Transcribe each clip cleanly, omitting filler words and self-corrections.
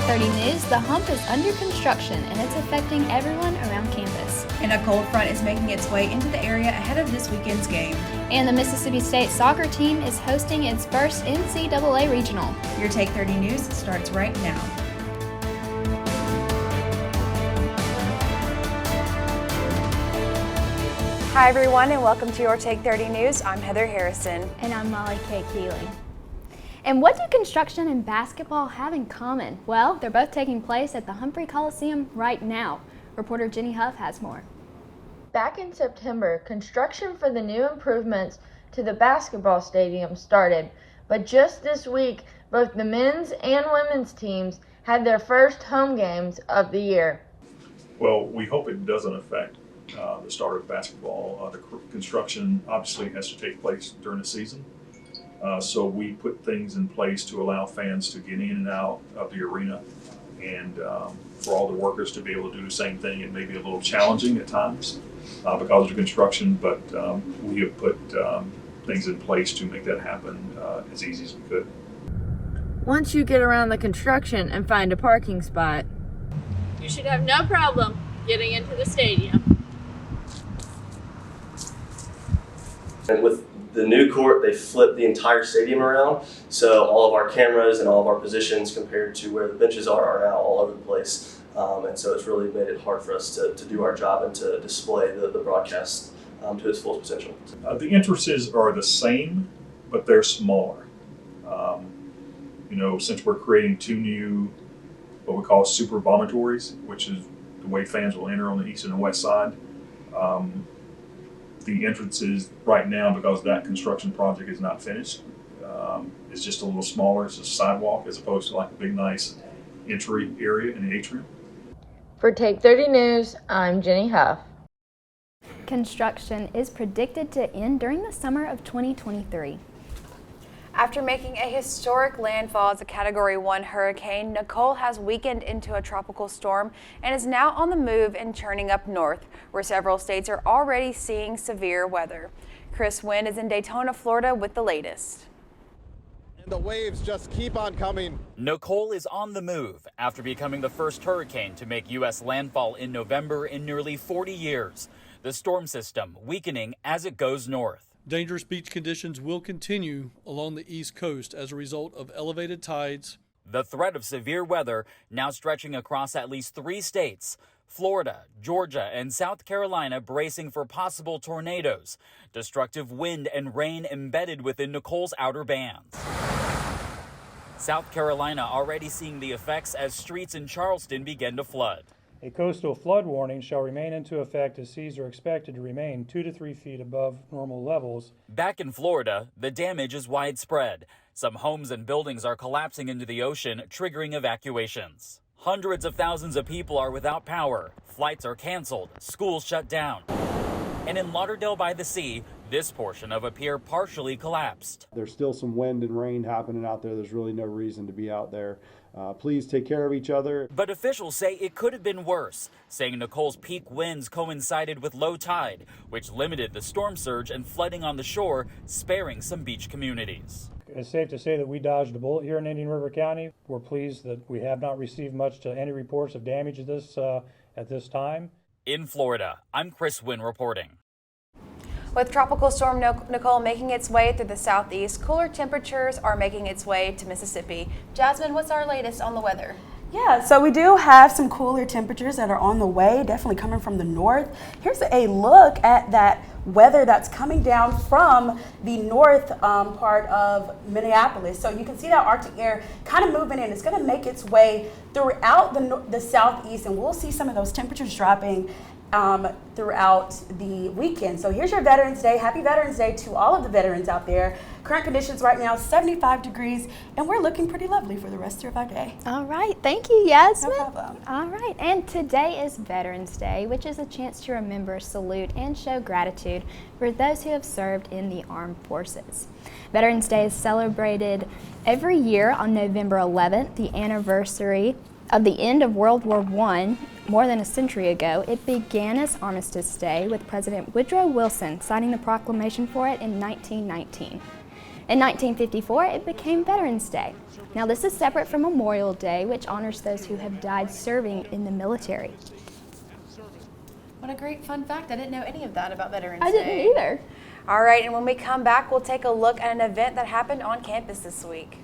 30 News, the Hump is under construction and it's affecting everyone around campus. And a cold front is making its way into the area ahead of this weekend's game. And the Mississippi State soccer team is hosting its first NCAA regional. Your Take 30 News starts right now. Hi everyone and welcome to your Take 30 News. I'm Heather Harrison. And I'm MolliKate Keehley. And what do construction and basketball have in common? Well, they're both taking place at the Humphrey Coliseum right now. Reporter Jenny Huff has more. Back in September, construction for the new improvements to the basketball stadium started, but just this week, both the men's and women's teams had their first home games of the year. Well, we hope it doesn't affect the start of basketball. The construction obviously has to take place during the season. So we put things in place to allow fans to get in and out of the arena, and for all the workers to be able to do the same thing. It may be a little challenging at times because of the construction, but we have put things in place to make that happen as easy as we could. Once you get around the construction and find a parking spot, you should have no problem getting into the stadium. And with the new court, they flipped the entire stadium around, so all of our cameras and all of our positions compared to where the benches are now all over the place. And so it's really made it hard for us to do our job and to display the broadcast to its full potential. The entrances are the same, but they're smaller. Since we're creating two new, what we call super vomitories, which is the way fans will enter on the east and the west side. The entrances right now, because that construction project is not finished, is just a little smaller. It's a sidewalk as opposed to like a big, nice entry area in the atrium. for Take 30 News, I'm Jenny Huff. Construction is predicted to end during the summer of 2023. After making a historic landfall as a Category 1 hurricane, Nicole has weakened into a tropical storm and is now on the move and churning up north, where several states are already seeing severe weather. Chris Wynn is in Daytona, Florida with the latest. And the waves just keep on coming. Nicole is on the move after becoming the first hurricane to make U.S. landfall in November in nearly 40 years. The storm system weakening as it goes north. Dangerous beach conditions will continue along the East Coast as a result of elevated tides. The threat of severe weather now stretching across at least 3 states. Florida, Georgia, and South Carolina bracing for possible tornadoes. Destructive wind and rain embedded within Nicole's outer bands. South Carolina already seeing the effects as streets in Charleston begin to flood. A coastal flood warning shall remain into effect as seas are expected to remain 2 to 3 feet above normal levels. Back in Florida, the damage is widespread. Some homes and buildings are collapsing into the ocean, triggering evacuations. Hundreds of thousands of people are without power. Flights are canceled, schools shut down. And in Lauderdale by the Sea, this portion of a pier partially collapsed. There's still some wind and rain happening out there. There's really no reason to be out there. Please take care of each other. But officials say it could have been worse, saying Nicole's peak winds coincided with low tide, which limited the storm surge and flooding on the shore, sparing some beach communities. It's safe to say that we dodged a bullet here in Indian River County. We're pleased that we have not received any reports of damage at this time. In Florida, I'm Chris Wynn reporting. With Tropical Storm Nicole making its way through the southeast, cooler temperatures are making its way to Mississippi. Jasmine, what's our latest on the weather? Yeah, so we do have some cooler temperatures that are on the way, definitely coming from the north. Here's a look at that weather that's coming down from the north part of Minneapolis. So you can see that Arctic air kind of moving in. It's going to make its way throughout the southeast, and we'll see some of those temperatures dropping throughout the weekend. So here's your Veterans Day. Happy Veterans Day to all of the veterans out there. Current conditions right now, 75 degrees, and we're looking pretty lovely for the rest of our day. All right, thank you, Yasmine. No problem. All right, and today is Veterans Day, which is a chance to remember, salute, and show gratitude for those who have served in the armed forces. Veterans Day is celebrated every year on November 11th, the anniversary of the end of World War I, more than a century ago. It began as Armistice Day with President Woodrow Wilson signing the proclamation for it in 1919. In 1954, it became Veterans Day. Now, this is separate from Memorial Day, which honors those who have died serving in the military. What a great fun fact. I didn't know any of that about Veterans Day. I didn't either. All right, and when we come back, we'll take a look at an event that happened on campus this week.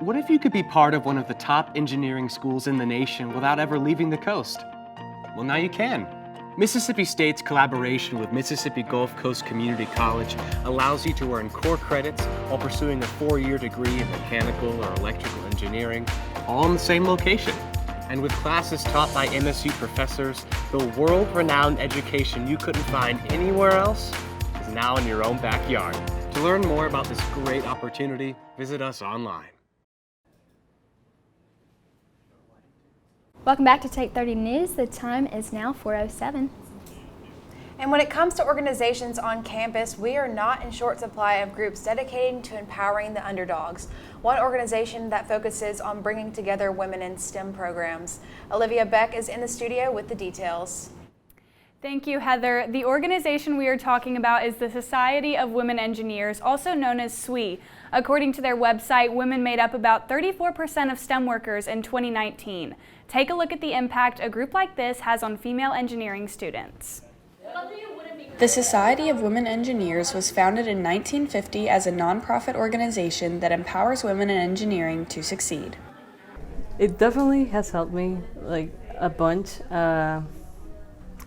What if you could be part of one of the top engineering schools in the nation without ever leaving the coast? Well, now you can. Mississippi State's collaboration with Mississippi Gulf Coast Community College allows you to earn core credits while pursuing a 4-year degree in mechanical or electrical engineering, all in the same location. And with classes taught by MSU professors, the world-renowned education you couldn't find anywhere else is now in your own backyard. To learn more about this great opportunity, visit us online. Welcome back to Take 30 News. The time is now 4:07. And when it comes to organizations on campus, we are not in short supply of groups dedicated to empowering the underdogs. One organization that focuses on bringing together women in STEM programs. Olivia Beck is in the studio with the details. Thank you, Heather. The organization we are talking about is the Society of Women Engineers, also known as SWE. According to their website, women made up about 34% of STEM workers in 2019. Take a look at the impact a group like this has on female engineering students. The Society of Women Engineers was founded in 1950 as a nonprofit organization that empowers women in engineering to succeed. It definitely has helped me like a bunch.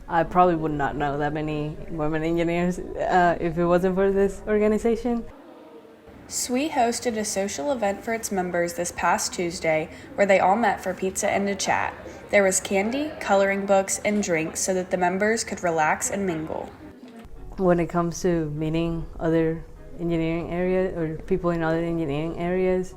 I probably would not know that many women engineers if it wasn't for this organization. SWE hosted a social event for its members this past Tuesday where they all met for pizza and a chat. There was candy, coloring books, and drinks so that the members could relax and mingle. When it comes to meeting other engineering areas or people in other engineering areas,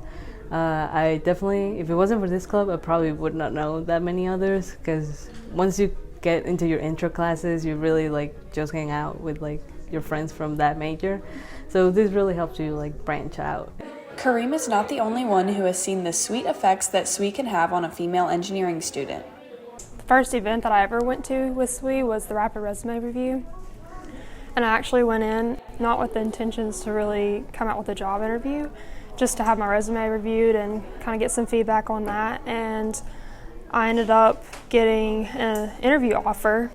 I definitely, if it wasn't for this club, I probably would not know that many others, because once you get into your intro classes, you really like just hang out with like your friends from that major. So this really helps you like branch out. Kareem is not the only one who has seen the sweet effects that SWE can have on a female engineering student. The first event that I ever went to with SWE was the rapid resume review. And I actually went in not with the intentions to really come out with a job interview, just to have my resume reviewed and kind of get some feedback on that. And I ended up getting an interview offer.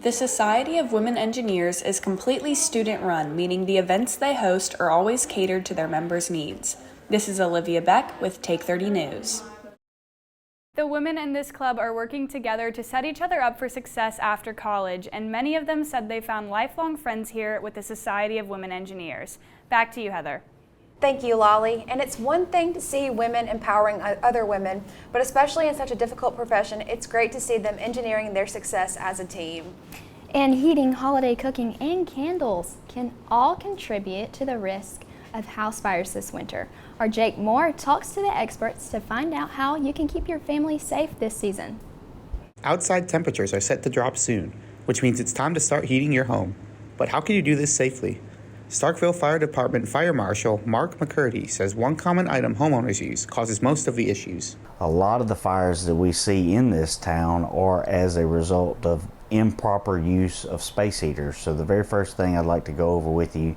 The Society of Women Engineers is completely student-run, meaning the events they host are always catered to their members' needs. This is Olivia Beck with Take 30 News. The women in this club are working together to set each other up for success after college, and many of them said they found lifelong friends here with the Society of Women Engineers. Back to you, Heather. Thank you, Lolly. And it's one thing to see women empowering other women, but especially in such a difficult profession, it's great to see them engineering their success as a team. And heating, holiday cooking, and candles can all contribute to the risk of house fires this winter. Our Jake Moore talks to the experts to find out how you can keep your family safe this season. Outside temperatures are set to drop soon, which means it's time to start heating your home. But how can you do this safely? Starkville Fire Department Fire Marshal Mark McCurdy says one common item homeowners use causes most of the issues. A lot of the fires that we see in this town are as a result of improper use of space heaters. So the very first thing I'd like to go over with you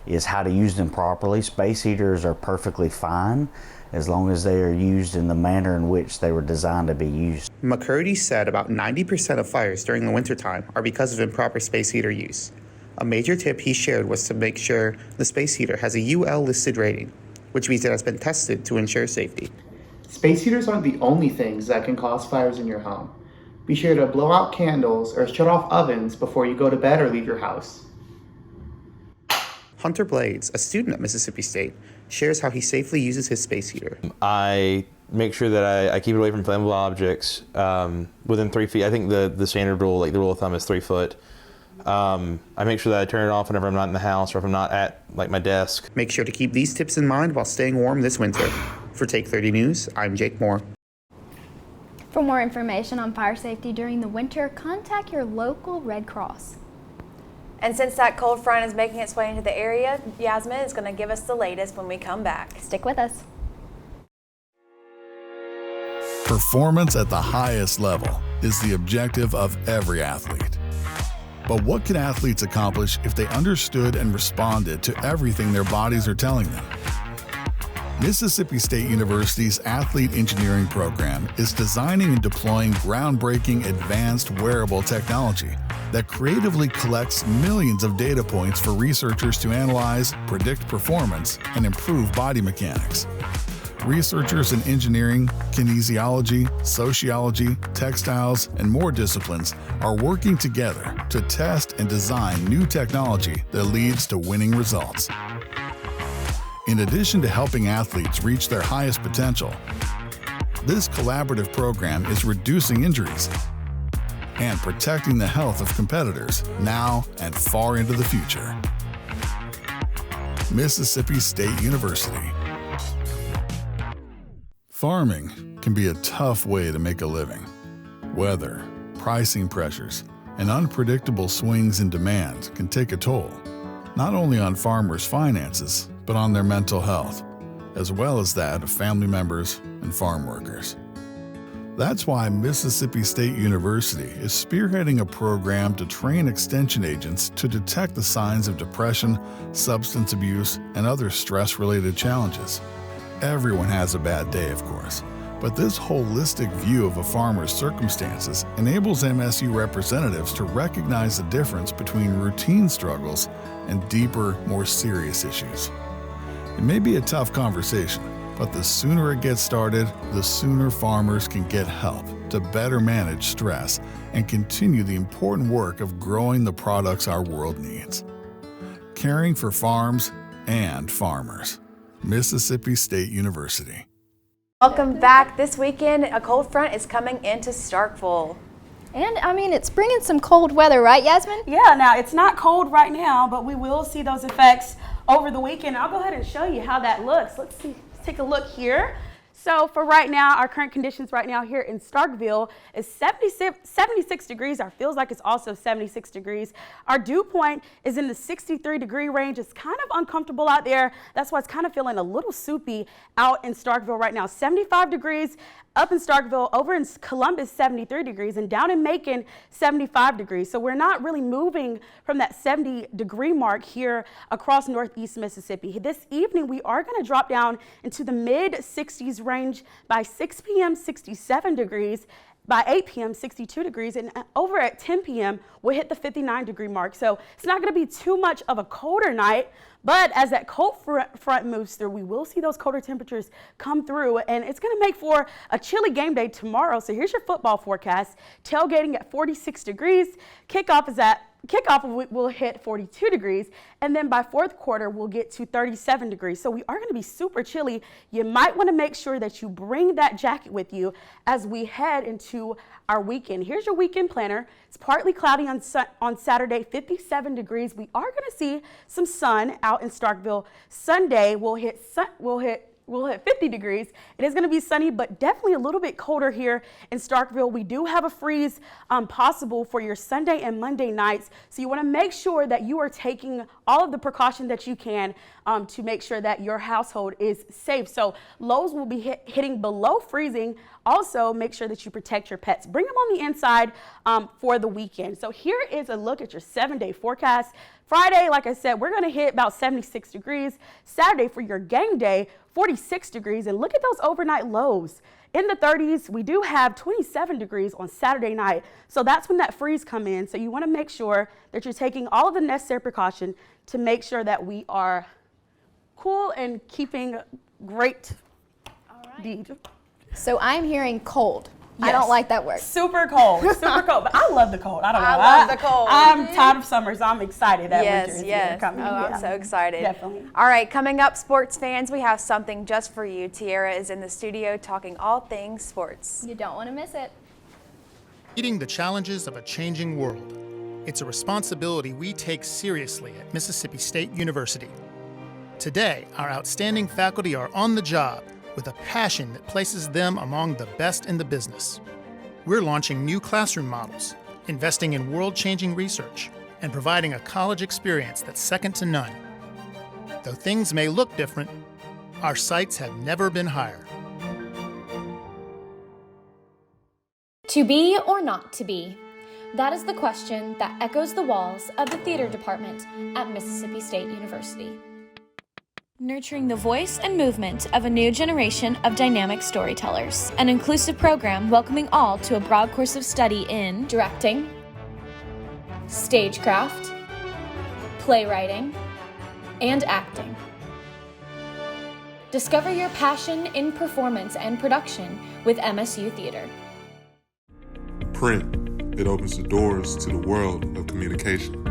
is how to use them properly. Space heaters are perfectly fine as long as they are used in the manner in which they were designed to be used. McCurdy said about 90% of fires during the wintertime are because of improper space heater use. A major tip he shared was to make sure the space heater has a UL listed rating, which means it has been tested to ensure safety. Space heaters aren't the only things that can cause fires in your home. Be sure to blow out candles or shut off ovens before you go to bed or leave your house. Hunter Blades, a student at Mississippi State, shares how he safely uses his space heater. I make sure that I keep it away from flammable objects within 3 feet. I think the standard rule, like the rule of thumb, is 3 foot. I make sure that I turn it off whenever I'm not in the house or if I'm not at like my desk. Make sure to keep these tips in mind while staying warm this winter. For Take 30 News, I'm Jake Moore. For more information on fire safety during the winter, contact your local Red Cross. And since that cold front is making its way into the area, Yasmine is going to give us the latest when we come back. Stick with us. Performance at the highest level is the objective of every athlete. But what can athletes accomplish if they understood and responded to everything their bodies are telling them? Mississippi State University's Athlete Engineering program is designing and deploying groundbreaking advanced wearable technology that creatively collects millions of data points for researchers to analyze, predict performance, and improve body mechanics. Researchers in engineering, kinesiology, sociology, textiles, and more disciplines are working together to test and design new technology that leads to winning results. In addition to helping athletes reach their highest potential, this collaborative program is reducing injuries and protecting the health of competitors now and far into the future. Mississippi State University. Farming can be a tough way to make a living. Weather, pricing pressures, and unpredictable swings in demand can take a toll, not only on farmers' finances, but on their mental health, as well as that of family members and farm workers. That's why Mississippi State University is spearheading a program to train extension agents to detect the signs of depression, substance abuse, and other stress-related challenges. Everyone has a bad day, of course, but this holistic view of a farmer's circumstances enables MSU representatives to recognize the difference between routine struggles and deeper, more serious issues. It may be a tough conversation, but the sooner it gets started, the sooner farmers can get help to better manage stress and continue the important work of growing the products our world needs. Caring for farms and farmers. Mississippi State University. Welcome back. This weekend, a cold front is coming into Starkville. And I mean, it's bringing some cold weather, right, Yasmine? Yeah, now it's not cold right now, but we will see those effects over the weekend. I'll go ahead and show you how that looks. Let's take a look here. So for right now, our current conditions right now here in Starkville is 76 degrees. Our feels like it's also 76 degrees. Our dew point is in the 63-degree range. It's kind of uncomfortable out there. That's why it's kind of feeling a little soupy out in Starkville right now. 75 degrees up in Starkville, over in Columbus, 73 degrees, and down in Macon, 75 degrees. So we're not really moving from that 70-degree mark here across northeast Mississippi. This evening, we are going to drop down into the mid-60s range. By 6 p.m., 67 degrees. By 8 p.m., 62 degrees, and over at 10 p.m., we'll hit the 59-degree mark. So it's not going to be too much of a colder night, but as that cold front moves through, we will see those colder temperatures come through, and it's going to make for a chilly game day tomorrow. So here's your football forecast. Tailgating at 46 degrees. Kickoff will hit 42 degrees, and then by fourth quarter, we'll get to 37 degrees. So we are going to be super chilly. You might want to make sure that you bring that jacket with you as we head into our weekend. Here's your weekend planner. It's partly cloudy on Saturday, 57 degrees. We are going to see some sun out in Starkville. Sunday, we'll hit 50 degrees. It is going to be sunny, but definitely a little bit colder here in Starkville. We do have a freeze possible for your Sunday and Monday nights. So you want to make sure that you are taking all of the precaution that you can to make sure that your household is safe. So lows will be hitting below freezing. Also, make sure that you protect your pets. Bring them on the inside for the weekend. So here is a look at your 7-day forecast. Friday, like I said, we're going to hit about 76 degrees. Saturday for your game day, 46 degrees. And look at those overnight lows. In the 30s, we do have 27 degrees on Saturday night. So that's when that freeze come in. So you want to make sure that you're taking all of the necessary precaution to make sure that we are cool and keeping great deed. So I'm hearing cold. Yes. I don't like that word. Super cold, super cold. But I love the cold. I don't know. I love the cold. I'm tired of summers. I'm excited that winter is here coming. Oh, I'm so excited. Definitely. All right, coming up, sports fans, we have something just for you. Teirrah is in the studio talking all things sports. You don't want to miss it. Meeting the challenges of a changing world. It's a responsibility we take seriously at Mississippi State University. Today, our outstanding faculty are on the job with a passion that places them among the best in the business. We're launching new classroom models, investing in world-changing research, and providing a college experience that's second to none. Though things may look different, our sights have never been higher. To be or not to be? That is the question that echoes the walls of the theater department at Mississippi State University. Nurturing the voice and movement of a new generation of dynamic storytellers, an inclusive program welcoming all to a broad course of study in directing, stagecraft, playwriting, and acting. Discover your passion in performance and production with MSU Theater. Print. It opens the doors to the world of communication.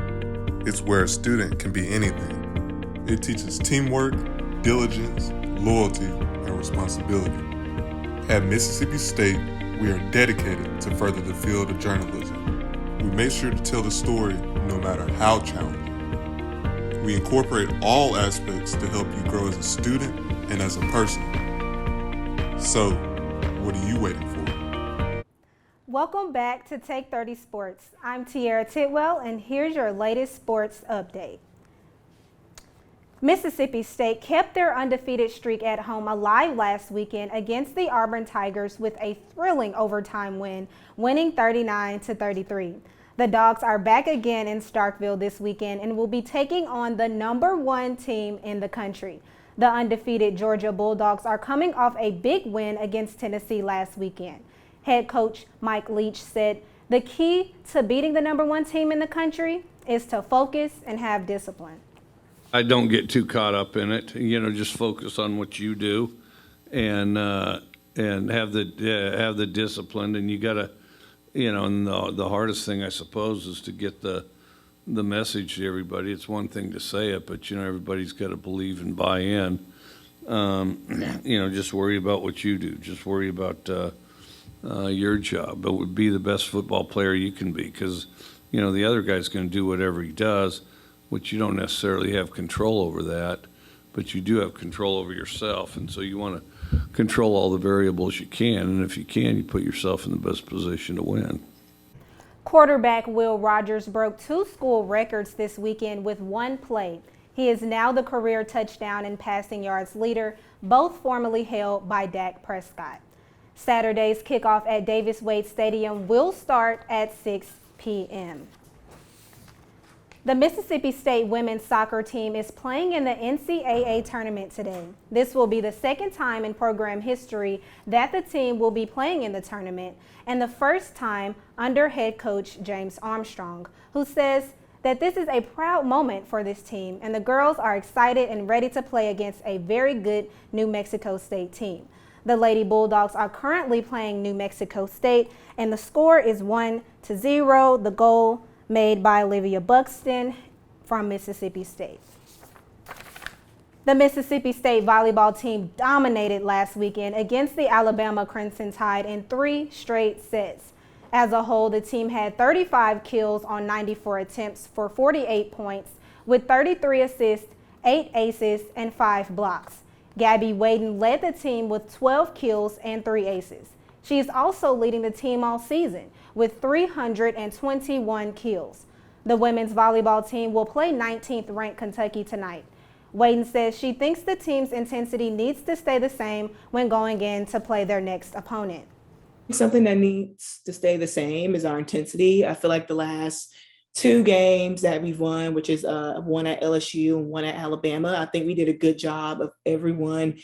It's where a student can be anything. It teaches teamwork, diligence, loyalty, and responsibility. At Mississippi State, we are dedicated to further the field of journalism. We make sure to tell the story no matter how challenging. We incorporate all aspects to help you grow as a student and as a person. So, what are you waiting for? Welcome back to Take 30 Sports. I'm Teirrah Tidwell, and here's your latest sports update. Mississippi State kept their undefeated streak at home alive last weekend against the Auburn Tigers with a thrilling overtime win, winning 39-33. The Dogs are back again in Starkville this weekend and will be taking on the #1 team in the country. The undefeated Georgia Bulldogs are coming off a big win against Tennessee last weekend. Head coach Mike Leach said the key to beating the #1 team in the country is to focus and have discipline. I don't get too caught up in it. Just focus on what you do, and have the discipline. And you gotta, and the hardest thing I suppose is to get the message to everybody. It's one thing to say it, but everybody's got to believe and buy in. Just worry about what you do. Just worry about your job, but be the best football player you can be, because the other guy's going to do whatever he does, which you don't necessarily have control over that, but you do have control over yourself, and so you want to control all the variables you can, and if you can, you put yourself in the best position to win. Quarterback Will Rogers broke 2 school records this weekend with 1 play. He is now the career touchdown and passing yards leader, both formerly held by Dak Prescott. Saturday's kickoff at Davis Wade Stadium will start at 6 p.m. The Mississippi State women's soccer team is playing in the NCAA tournament today. This will be the second time in program history that the team will be playing in the tournament, and the first time under head coach James Armstrong, who says that this is a proud moment for this team, and the girls are excited and ready to play against a very good New Mexico State team. The Lady Bulldogs are currently playing New Mexico State, and the score is 1-0, the goal made by Olivia Buxton from Mississippi State. The Mississippi State volleyball team dominated last weekend against the Alabama Crimson Tide in 3 straight sets. As a whole, the team had 35 kills on 94 attempts for 48 points, with 33 assists, 8 aces, and 5 blocks. Gabby Waden led the team with 12 kills and 3 aces. She is also leading the team all season with 321 kills. The women's volleyball team will play 19th ranked Kentucky tonight. Waden says she thinks the team's intensity needs to stay the same when going in to play their next opponent. Something that needs to stay the same is our intensity. I feel like the last 2 games that we've won, which is one at LSU and one at Alabama, I think we did a good job of everyone,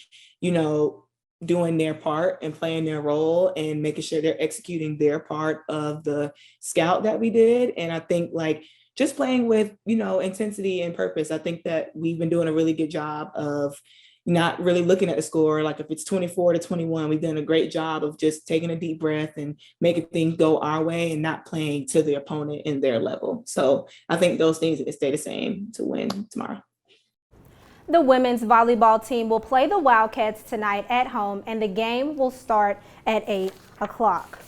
doing their part and playing their role and making sure they're executing their part of the scout that we did. And I think just playing with, intensity and purpose, I think that we've been doing a really good job of not really looking at the score. Like if it's 24-21, we've done a great job of just taking a deep breath and making things go our way and not playing to the opponent in their level. So I think those things need to stay the same to win tomorrow. The women's volleyball team will play the Wildcats tonight at home, and the game will start at 8 o'clock.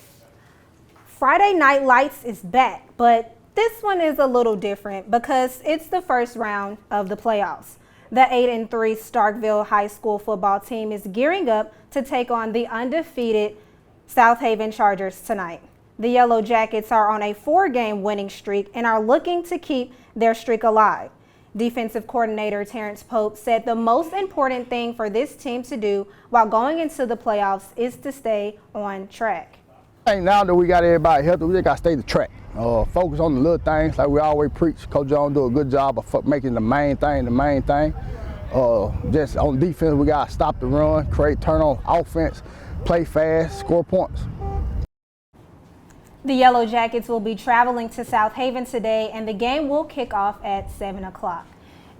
Friday Night Lights is back, but This one is a little different because it's the first round of the playoffs. The 8-3 Starkville High School football team is gearing up to take on the undefeated South Haven Chargers tonight. The Yellow Jackets are on a 4-game winning streak and are looking to keep their streak alive. Defensive coordinator Terrence Pope said the most important thing for this team to do while going into the playoffs is to stay on track. I think now that we got everybody healthy, we just got to stay the track. Focus on the little things like we always preach. Coach John do a good job of making the main thing the main thing. Just on defense, we got to stop the run, create turnover offense, play fast, score points. The Yellow Jackets will be traveling to South Haven today, and the game will kick off at 7 o'clock.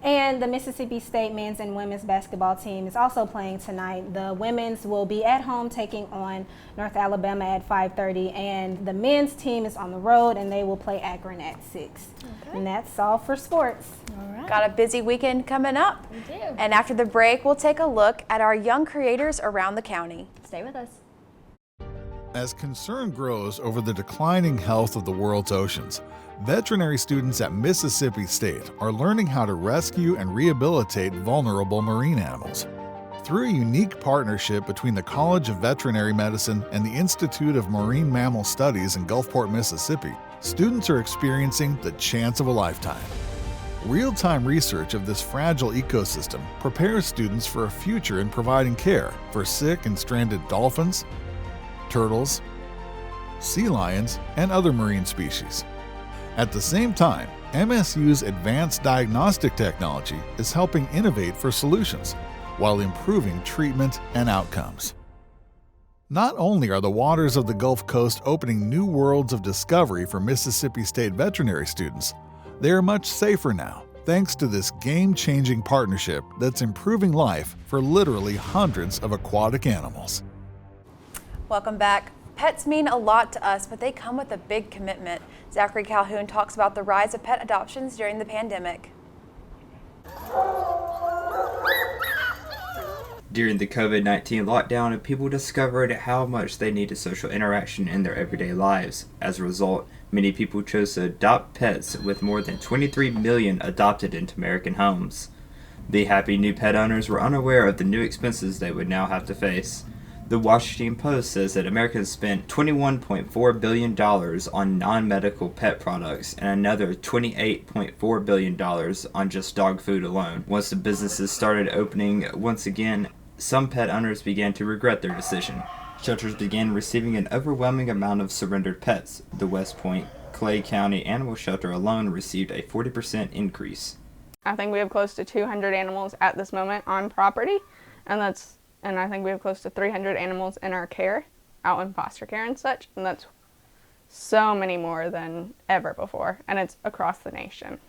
And the Mississippi State men's and women's basketball team is also playing tonight. The women's will be at home taking on North Alabama at 5:30, and the men's team is on the road, and they will play Akron at 6. Okay. And that's all for sports. All right. Got a busy weekend coming up. We do. And after the break, we'll take a look at our young creators around the county. Stay with us. As concern grows over the declining health of the world's oceans, veterinary students at Mississippi State are learning how to rescue and rehabilitate vulnerable marine animals. Through a unique partnership between the College of Veterinary Medicine and the Institute of Marine Mammal Studies in Gulfport, Mississippi, students are experiencing the chance of a lifetime. Real-time research of this fragile ecosystem prepares students for a future in providing care for sick and stranded dolphins, turtles, sea lions, and other marine species. At the same time, MSU's advanced diagnostic technology is helping innovate for solutions while improving treatment and outcomes. Not only are the waters of the Gulf Coast opening new worlds of discovery for Mississippi State veterinary students, they are much safer now thanks to this game-changing partnership that's improving life for literally hundreds of aquatic animals. Welcome back. Pets mean a lot to us, but they come with a big commitment. Zachary Calhoun talks about the rise of pet adoptions during the pandemic. During the COVID-19 lockdown, people discovered how much they needed social interaction in their everyday lives. As a result, many people chose to adopt pets, with more than 23 million adopted into American homes. The happy new pet owners were unaware of the new expenses they would now have to face. The Washington Post says that America has spent $21.4 billion on non-medical pet products and another $28.4 billion on just dog food alone. Once the businesses started opening once again, some pet owners began to regret their decision. Shelters began receiving an overwhelming amount of surrendered pets. The West Point Clay County Animal Shelter alone received a 40% increase. I think we have close to 200 animals at this moment on property, and I think we have close to 300 animals in our care, out in foster care and such, and that's so many more than ever before, and it's across the nation.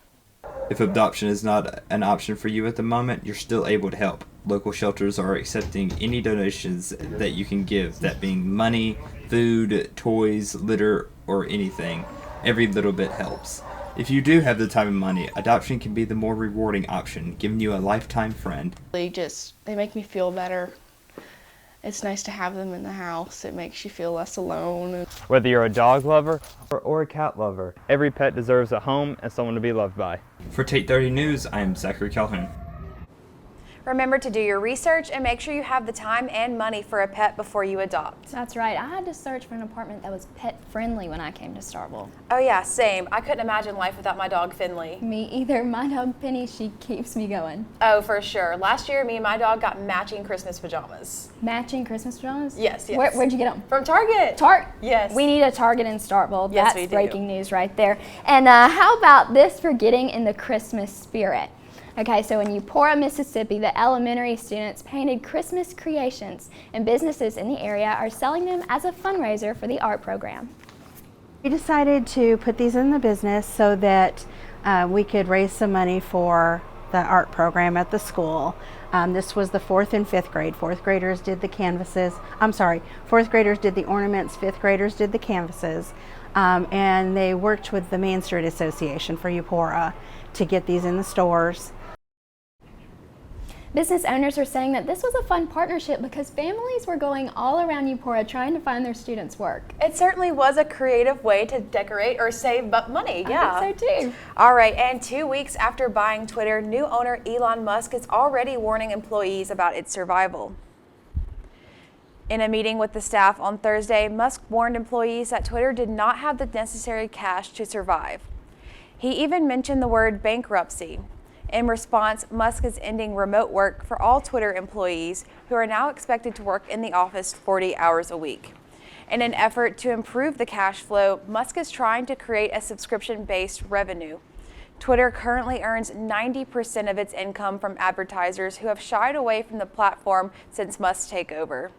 If adoption is not an option for you at the moment, you're still able to help. Local shelters are accepting any donations that you can give, that being money, food, toys, litter, or anything. Every little bit helps. If you do have the time and money, adoption can be the more rewarding option, giving you a lifetime friend. They make me feel better. It's nice to have them in the house. It makes you feel less alone. Whether you're a dog lover or a cat lover, every pet deserves a home and someone to be loved by. For Tate 30 News, I am Zachary Calhoun. Remember to do your research and make sure you have the time and money for a pet before you adopt. That's right. I had to search for an apartment that was pet friendly when I came to Starkville. Oh yeah, same. I couldn't imagine life without my dog Finley. Me either. My dog Penny, she keeps me going. Oh, for sure. Last year, me and my dog got matching Christmas pajamas. Matching Christmas pajamas? Yes, yes. Where'd you get them? From Target. Yes. We need a Target in Starkville. Yes, That's breaking news right there. And how about this for getting in the Christmas spirit? Okay, so in Eupora, Mississippi, the elementary students painted Christmas creations, and businesses in the area are selling them as a fundraiser for the art program. We decided to put these in the business so that we could raise some money for the art program at the school. This was the 4th and 5th grade. 4th graders did the canvases. 4th graders did the ornaments, 5th graders did the canvases. And they worked with the Main Street Association for Eupora to get these in the stores. Business owners are saying that this was a fun partnership because families were going all around Eupora trying to find their students' work. It certainly was a creative way to decorate or save money. Yeah, I think so too. All right, and 2 weeks after buying Twitter, new owner Elon Musk is already warning employees about its survival. In a meeting with the staff on Thursday, Musk warned employees that Twitter did not have the necessary cash to survive. He even mentioned the word bankruptcy. In response, Musk is ending remote work for all Twitter employees who are now expected to work in the office 40 hours a week. In an effort to improve the cash flow, Musk is trying to create a subscription-based revenue. Twitter currently earns 90% of its income from advertisers who have shied away from the platform since Musk's takeover.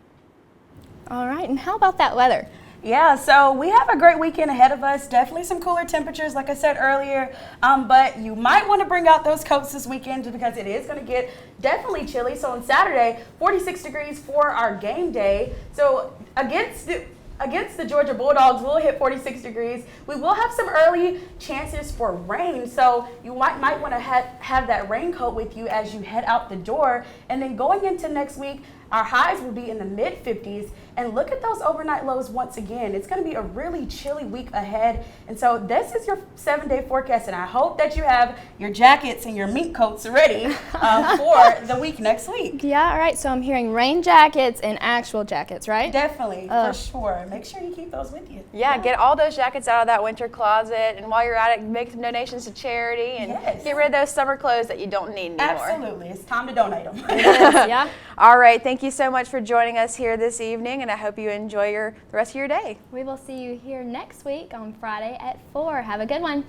All right, and how about that weather? Yeah, so we have a great weekend ahead of us. Definitely some cooler temperatures, like I said earlier. But you might want to bring out those coats this weekend because it is going to get definitely chilly. So on Saturday, 46 degrees for our game day. So against the Georgia Bulldogs, we'll hit 46 degrees. We will have some early chances for rain, so you might want to have that raincoat with you as you head out the door. And then going into next week, our highs will be in the mid-50s, and look at those overnight lows once again. It's going to be a really chilly week ahead, and so this is your 7-day forecast, and I hope that you have your jackets and your mink coats ready for the week next week. Yeah, all right, so I'm hearing rain jackets and actual jackets, right? Definitely, for sure. Make sure you keep those with you. Yeah, get all those jackets out of that winter closet, and while you're at it, make some donations to charity, and get rid of those summer clothes that you don't need anymore. Absolutely, it's time to donate them. Yeah. All right, thank you so much for joining us here this evening, and I hope you enjoy the rest of your day. We will see you here next week on Friday at 4. Have a good one.